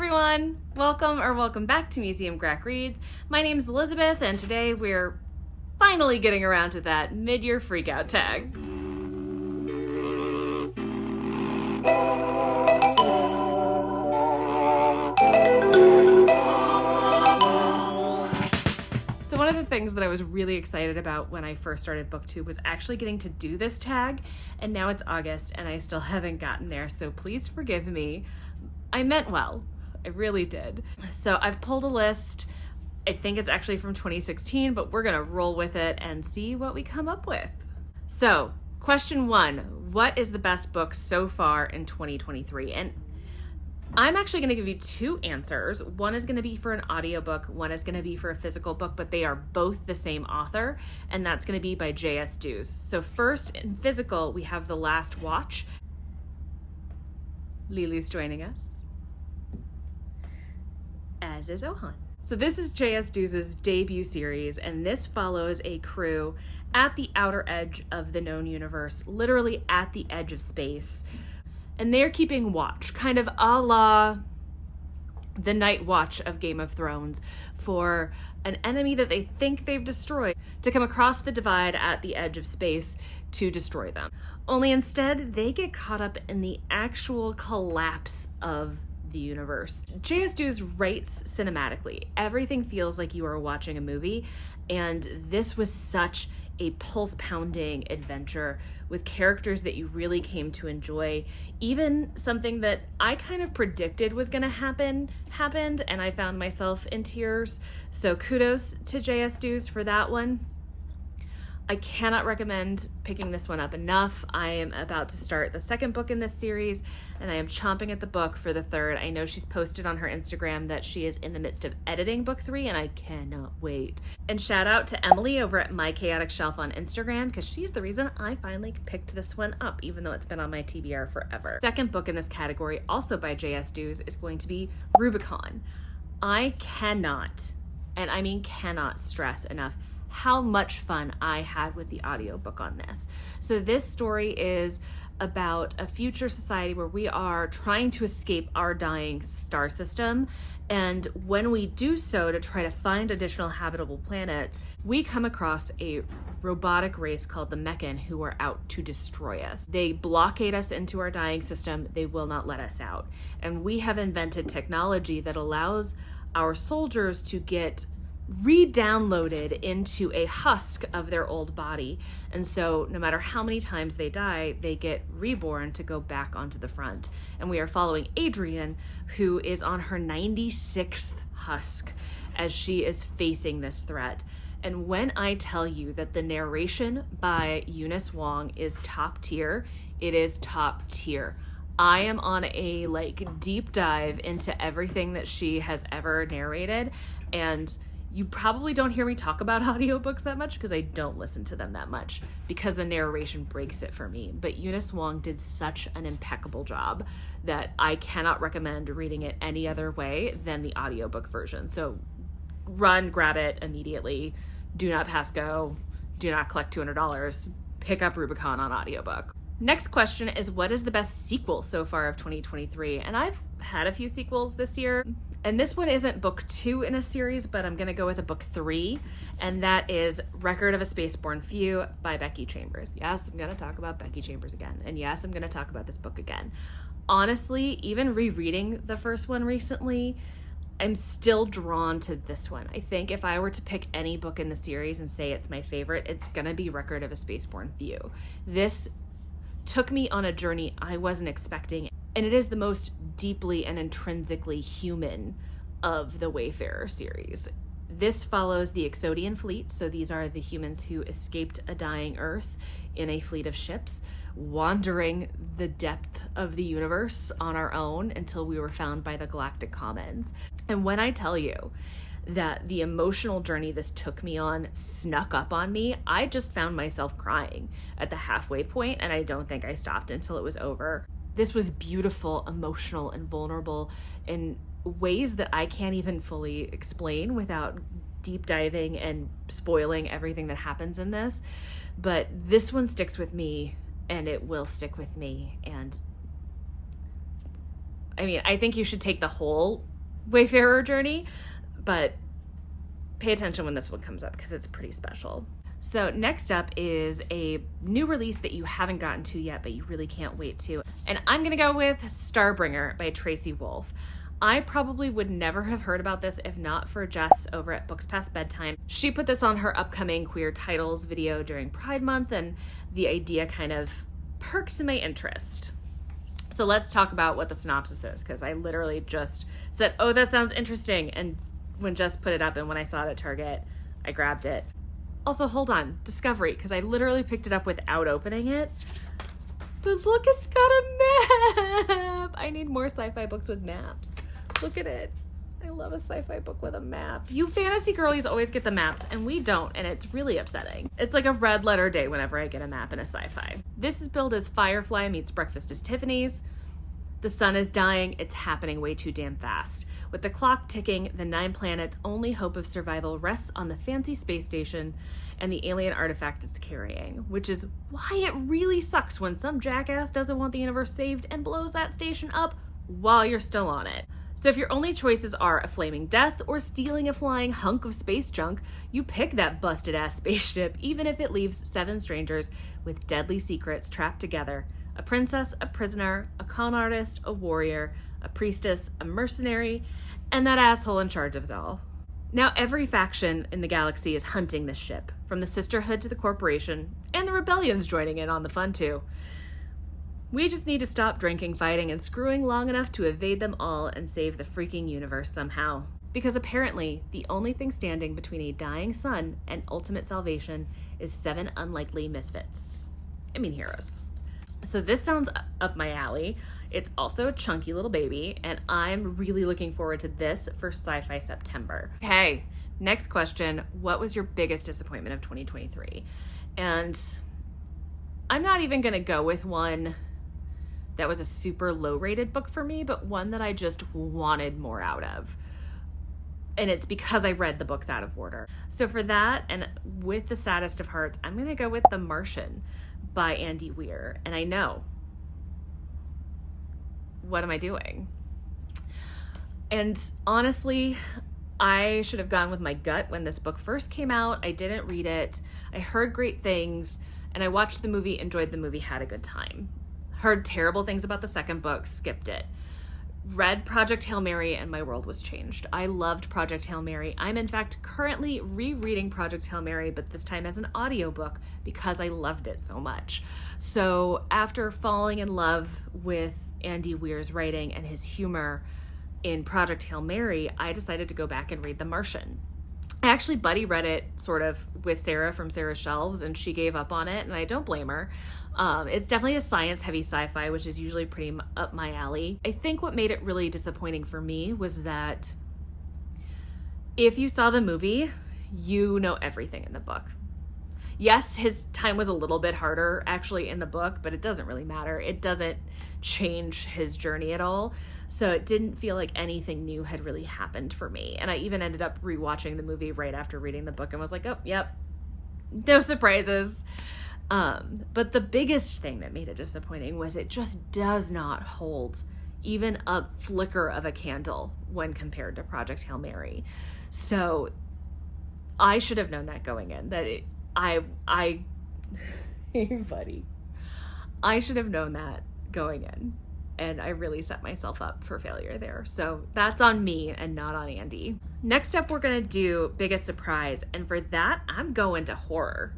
everyone! Welcome back to Museum Grack Reads. My name's Elizabeth, and today we're finally getting around to that mid-year freakout tag. So one of the things that I was really excited about when I first started BookTube was actually getting to do this tag, and now it's August and I still haven't gotten there, so please forgive me. I meant well. I really did. So I've pulled a list. I think it's actually from 2016, but we're gonna roll with it and see what we come up with. So, question 1, what is the best book so far in 2023? And I'm actually gonna give you 2 answers. One is gonna be for an audiobook, one is gonna be for a physical book, but they are both the same author, and that's gonna be by J.S. Dews. So first, in physical, we have The Last Watch. Lily's joining us, as is Ohan. So this is J.S. Dews' debut series, and this follows a crew at the outer edge of the known universe, literally at the edge of space. And they're keeping watch, kind of a la the Night Watch of Game of Thrones, for an enemy that they think they've destroyed to come across the divide at the edge of space to destroy them. Only instead, they get caught up in the actual collapse of the universe. J.S. Dews writes cinematically. Everything feels like you are watching a movie, and this was such a pulse-pounding adventure with characters that you really came to enjoy. Even something that I kind of predicted was gonna happen, happened, and I found myself in tears. So kudos to J.S. Dews for that one. I cannot recommend picking this one up enough. I am about to start the second book in this series, and I am chomping at the book for the third. I know she's posted on her Instagram that she is in the midst of editing book 3, and I cannot wait. And shout out to Emily over at My Chaotic Shelf on Instagram, because she's the reason I finally picked this one up, even though it's been on my TBR forever. Second book in this category, also by J.S. Dews, is going to be Rubicon. I cannot, and I mean cannot, stress enough how much fun I had with the audiobook on this. So this story is about a future society where we are trying to escape our dying star system, and when we do so to try to find additional habitable planets, we come across a robotic race called the Meccan who are out to destroy us. They blockade us into our dying system. They will not let us out. And we have invented technology that allows our soldiers to get re-downloaded into a husk of their old body, and so no matter how many times they die, they get reborn to go back onto the front. And we are following Adrian, who is on her 96th husk as she is facing this threat. And when I tell you that the narration by Eunice Wong is top tier, it is top tier. I am on a deep dive into everything that she has ever narrated, and you probably don't hear me talk about audiobooks that much because I don't listen to them that much because the narration breaks it for me. But Eunice Wong did such an impeccable job that I cannot recommend reading it any other way than the audiobook version. So run, grab it immediately. Do not pass go. Do not collect $200. Pick up Rubicon on audiobook. Next question is, what is the best sequel so far of 2023? And I've had a few sequels this year. And this one isn't book 2 in a series, but I'm gonna go with a book 3, and that is Record of a Spaceborne Few by Becky Chambers. Yes, I'm gonna talk about Becky Chambers again. And yes, I'm gonna talk about this book again. Honestly, even rereading the first one recently, I'm still drawn to this one. I think if I were to pick any book in the series and say it's my favorite, it's gonna be Record of a Spaceborne Few. This took me on a journey I wasn't expecting, and it is the most deeply and intrinsically human of the Wayfarer series. This follows the Exodian fleet, so these are the humans who escaped a dying Earth in a fleet of ships, wandering the depth of the universe on our own until we were found by the Galactic Commons. And when I tell you that the emotional journey this took me on snuck up on me, I just found myself crying at the halfway point, and I don't think I stopped until it was over. This was beautiful, emotional, and vulnerable in ways that I can't even fully explain without deep diving and spoiling everything that happens in this. But this one sticks with me, and it will stick with me. And I mean, I think you should take the whole Wayfarer journey, but pay attention when this one comes up because it's pretty special. So next up is a new release that you haven't gotten to yet, but you really can't wait to. And I'm gonna go with Starbringer by Tracy Wolff. I probably would never have heard about this if not for Jess over at Books Past Bedtime. She put this on her upcoming queer titles video during Pride Month, and the idea kind of perked my interest. So let's talk about what the synopsis is, because I literally just said, oh, that sounds interesting. And when Jess put it up and when I saw it at Target, I grabbed it. Also, hold on, Discovery, because I literally picked it up without opening it. But look, it's got a map. I need more sci-fi books with maps. Look at it. I love a sci-fi book with a map. You fantasy girlies always get the maps, and we don't, and it's really upsetting. It's like a red letter day whenever I get a map in a sci-fi. This is billed as Firefly meets Breakfast is Tiffany's. The sun is dying. It's happening way too damn fast. With the clock ticking, the 9 planets' only hope of survival rests on the fancy space station and the alien artifact it's carrying, which is why it really sucks when some jackass doesn't want the universe saved and blows that station up while you're still on it. So if your only choices are a flaming death or stealing a flying hunk of space junk, you pick that busted ass spaceship, even if it leaves 7 strangers with deadly secrets trapped together. A princess, a prisoner, a con artist, a warrior, a priestess, a mercenary, and that asshole in charge of it all. Now every faction in the galaxy is hunting this ship, from the Sisterhood to the Corporation, and the Rebellion's joining in on the fun too. We just need to stop drinking, fighting, and screwing long enough to evade them all and save the freaking universe somehow. Because apparently, the only thing standing between a dying sun and ultimate salvation is 7 unlikely misfits. I mean heroes. So this sounds up my alley. It's also a chunky little baby, and I'm really looking forward to this for Sci-Fi September. Okay, next question. What was your biggest disappointment of 2023? And I'm not even gonna go with one that was a super low rated book for me, but one that I just wanted more out of. And it's because I read the books out of order. So for that, and with the saddest of hearts, I'm gonna go with The Martian by Andy Weir. And I know, what am I doing? And honestly, I should have gone with my gut when this book first came out. I didn't read it. I heard great things, and I watched the movie, enjoyed the movie, had a good time. Heard terrible things about the second book, skipped it. Read Project Hail Mary, and my world was changed. I loved Project Hail Mary. I'm in fact currently rereading Project Hail Mary, but this time as an audiobook because I loved it so much. So after falling in love with Andy Weir's writing and his humor in Project Hail Mary, I decided to go back and read The Martian. I actually buddy read it sort of with Sarah from Sarah's Shelves, and she gave up on it, and I don't blame her. It's definitely a science-heavy sci-fi, which is usually pretty up my alley. I think what made it really disappointing for me was that if you saw the movie, you know everything in the book. Yes, his time was a little bit harder actually in the book, but it doesn't really matter. It doesn't change his journey at all. So it didn't feel like anything new had really happened for me. And I even ended up rewatching the movie right after reading the book and was like, oh, yep, no surprises. But the biggest thing that made it disappointing was it just does not hold even a flicker of a candle when compared to Project Hail Mary. So I should have known that going in, that hey buddy, I should have known that going in, and I really set myself up for failure there. So that's on me and not on Andy. Next up, we're gonna do biggest surprise, and for that, I'm going to horror,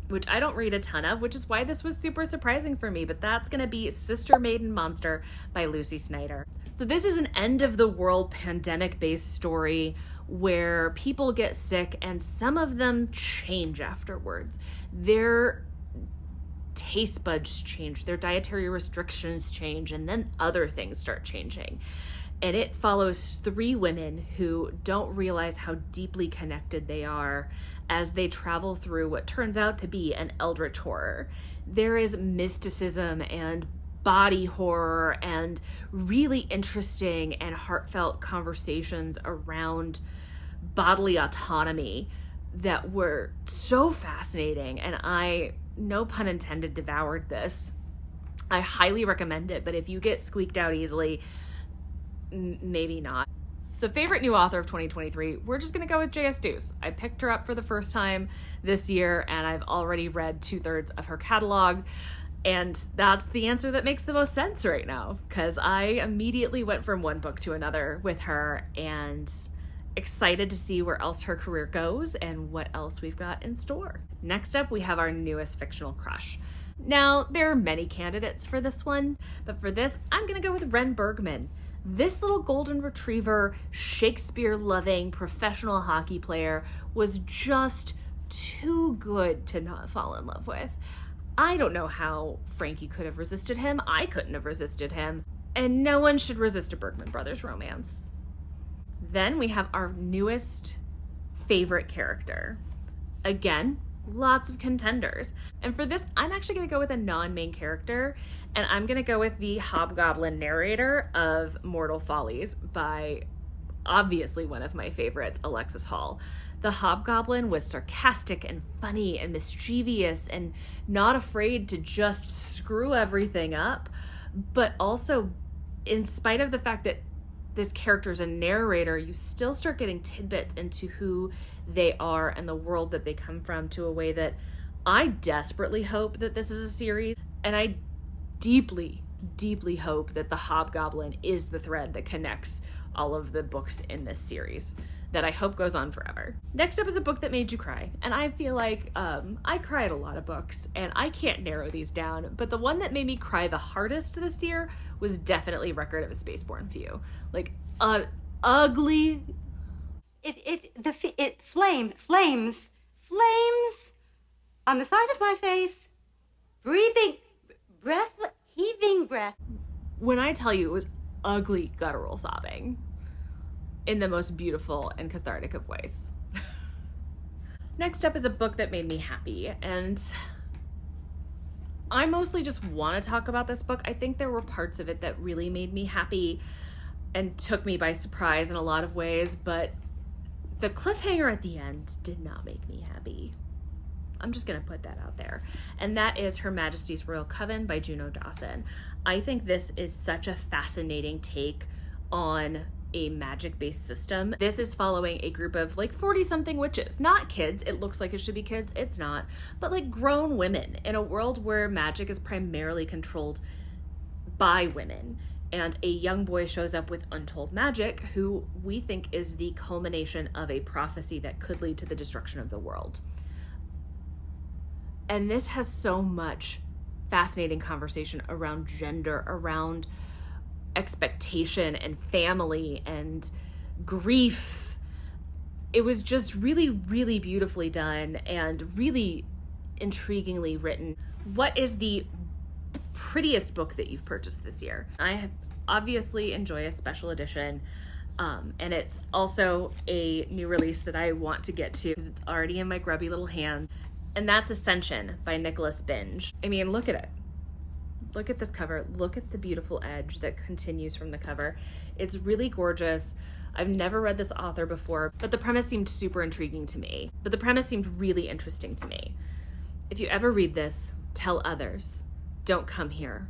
which I don't read a ton of, which is why this was super surprising for me, but that's gonna be Sister Maiden Monster by Lucy Snyder. So this is an end of the world pandemic based story where people get sick and some of them change afterwards. Their taste buds change, their dietary restrictions change, and then other things start changing. And it follows 3 women who don't realize how deeply connected they are as they travel through what turns out to be an eldritch horror. There is mysticism and body horror and really interesting and heartfelt conversations around bodily autonomy that were so fascinating. And I, no pun intended, devoured this. I highly recommend it, but if you get squeaked out easily, maybe not. So favorite new author of 2023, we're just gonna go with J.S. Deuce. I picked her up for the first time this year and I've already read 2/3 of her catalog. And that's the answer that makes the most sense right now, because I immediately went from one book to another with her and excited to see where else her career goes and what else we've got in store. Next up, we have our newest fictional crush. Now, there are many candidates for this one, but for this, I'm gonna go with Ren Bergman. This little golden retriever, Shakespeare-loving professional hockey player was just too good to not fall in love with. I don't know how Frankie could have resisted him. I couldn't have resisted him. And no one should resist a Bergman Brothers romance. Then we have our newest favorite character. Again, lots of contenders. And for this, I'm actually gonna go with a non-main character, and I'm gonna go with the Hobgoblin narrator of Mortal Follies by obviously one of my favorites, Alexis Hall. The Hobgoblin was sarcastic and funny and mischievous and not afraid to just screw everything up, but also, in spite of the fact that this character is a narrator, you still start getting tidbits into who they are and the world that they come from to a way that I desperately hope that this is a series. And I deeply, deeply hope that the Hobgoblin is the thread that connects all of the books in this series that I hope goes on forever. Next up is a book that made you cry. And I feel like I cry at a lot of books and I can't narrow these down, but the one that made me cry the hardest this year was definitely Record of a Spaceborne Few. Like, ugly. Flames on the side of my face, heaving breath. When I tell you it was ugly guttural sobbing in the most beautiful and cathartic of ways. Next up is a book that made me happy, and I mostly just want to talk about this book. I think there were parts of it that really made me happy and took me by surprise in a lot of ways, but the cliffhanger at the end did not make me happy. I'm just gonna put that out there. And that is Her Majesty's Royal Coven by Juno Dawson. I think this is such a fascinating take on a magic-based system. This is following a group of like 40-something witches, not kids. It looks like it should be kids, it's not, but like grown women in a world where magic is primarily controlled by women. And a young boy shows up with untold magic who we think is the culmination of a prophecy that could lead to the destruction of the world. And this has so much fascinating conversation around gender, around expectation and family and grief. It was just really, really beautifully done and really intriguingly written. What is the prettiest book that you've purchased this year? I obviously enjoy a special edition, and it's also a new release that I want to get to because it's already in my grubby little hand, and that's Ascension by Nicholas Binge. I mean, look at it. Look at this cover. Look at the beautiful edge that continues from the cover. It's really gorgeous. I've never read this author before, but the premise seemed super intriguing to me. But the premise seemed really interesting to me. If you ever read this, tell others. Don't come here.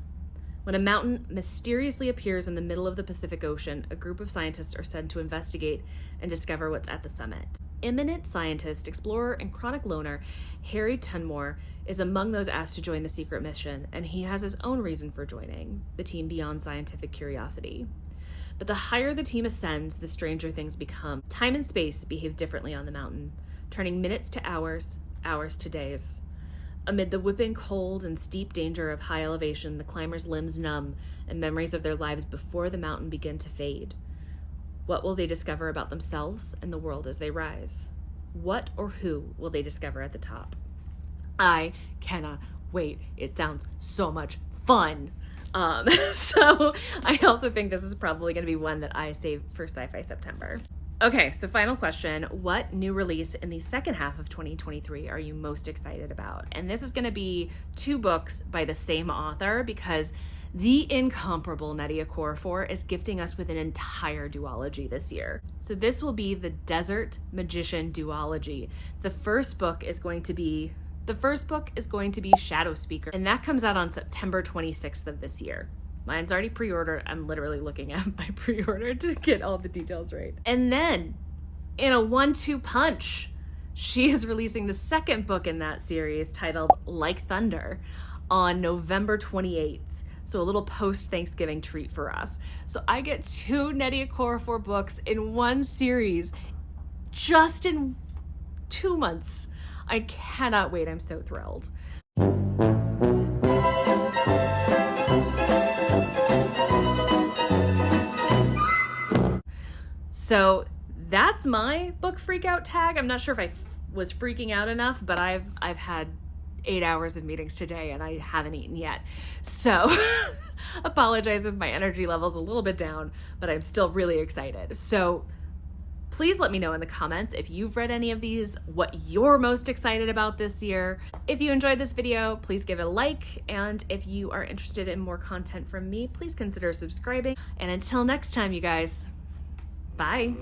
When a mountain mysteriously appears in the middle of the Pacific Ocean, a group of scientists are sent to investigate and discover what's at the summit. Eminent scientist, explorer, and chronic loner Harry Tunmore is among those asked to join the secret mission, and he has his own reason for joining the team beyond scientific curiosity. But the higher the team ascends, the stranger things become. Time and space behave differently on the mountain, turning minutes to hours, hours to days. Amid the whipping cold and steep danger of high elevation, the climbers' limbs numb and memories of their lives before the mountain begin to fade. What will they discover about themselves and the world as they rise? What or who will they discover at the top? I cannot wait. It sounds so much fun. So I also think this is probably going to be one that I save for Sci-Fi September. Okay, so final question. What new release in the second half of 2023 are you most excited about? And this is going to be 2 books by the same author because the incomparable Nnedi Okorafor is gifting us with an entire duology this year. So this will be the Desert Magician duology. The first book is going to be Shadow Speaker, and that comes out on September 26th of this year. Mine's already pre-ordered. I'm literally looking at my pre-order to get all the details right. And then, in a 1-2 punch, she is releasing the second book in that series titled Like Thunder on November 28th. So a little post-Thanksgiving treat for us. So I get 2 Nnedi Okorafor books in one series just in 2 months. I cannot wait. I'm so thrilled. So that's my book freakout tag. I'm not sure if I was freaking out enough, but I've had 8 hours of meetings today and I haven't eaten yet. So apologize if my energy level's a little bit down, but I'm still really excited. So please let me know in the comments if you've read any of these, what you're most excited about this year. If you enjoyed this video, please give it a like. And if you are interested in more content from me, please consider subscribing. And until next time, you guys, bye.